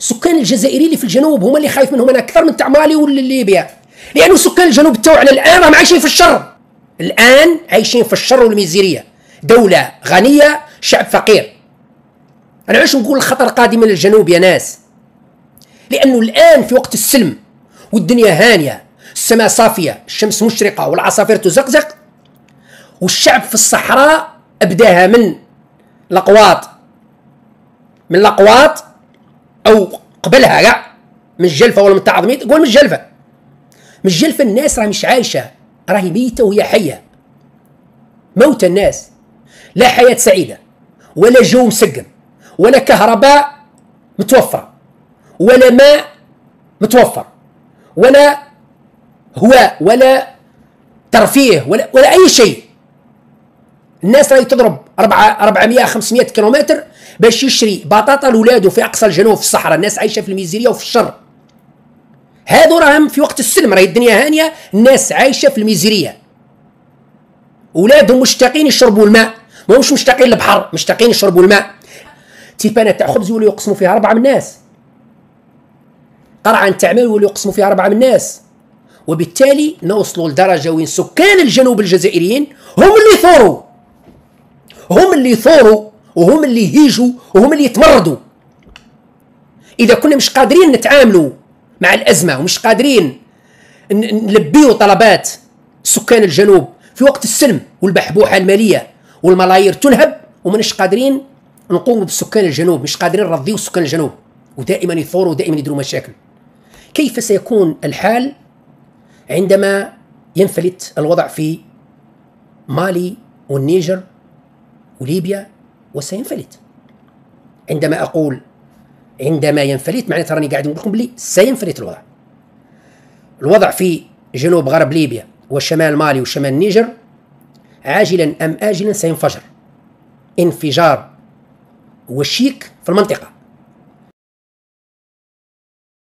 سكان الجزائريين اللي في الجنوب هما اللي خايف منهم انا اكثر من تاع مالي وليبيا، لانه سكان الجنوب تو على الان راهم عايشين في الشر، الان عايشين في الشر والميزيريه، دوله غنيه شعب فقير. انا علاش نقول الخطر قادم من الجنوب يا ناس؟ لانه الان في وقت السلم والدنيا هانيه، السماء صافيه، الشمس مشرقه والعصافير تزقزق، والشعب في الصحراء ابداها من الاقواط او قبلها كاع من الجلفه ولا من التعظميط، قول من الجلفه. من الجلفه الناس راهي مش عايشه، راهي ميته وهي حيه، موت الناس، لا حياه سعيده ولا جو مسقم ولا كهرباء متوفره ولا ماء متوفر ولا هواء ولا ترفيه ولا اي شيء. الناس راهي تضرب 400 500 كيلومتر باش يشري بطاطا لولاده في اقصى الجنوب في الصحراء. الناس عايشه في الميزيريه وفي الشر. هذو راهم في وقت السلم، راهي الدنيا هانيه، الناس عايشه في الميزيريه، اولادهم مشتاقين يشربوا الماء، ماهوش مشتاقين للبحر، مشتاقين يشربوا الماء. تيبانه تاع خبز يولوا يقسموا فيها 4 من الناس، قرعه تاع ماء يولوا يقسموا فيها 4 من الناس، وبالتالي نوصلوا لدرجه وين سكان الجنوب الجزائريين هم اللي يثوروا وهم اللي يهيجوا وهم اللي يتمردوا. اذا كنا مش قادرين نتعاملوا مع الازمه ومش قادرين نلبيوا طلبات سكان الجنوب في وقت السلم والبحبوحه الماليه والملايير تنهب، ومنش قادرين نقوموا بسكان الجنوب، مش قادرين نرضيوا سكان الجنوب، ودائما يثوروا ودائما يديروا مشاكل. كيف سيكون الحال عندما ينفلت الوضع في مالي والنيجر وليبيا؟ وسينفلت. عندما اقول عندما ينفلت معناتها راني قاعد نقول لكم بلي سينفلت الوضع في جنوب غرب ليبيا وشمال مالي وشمال النيجر عاجلا ام اجلا سينفجر انفجار وشيك في المنطقه.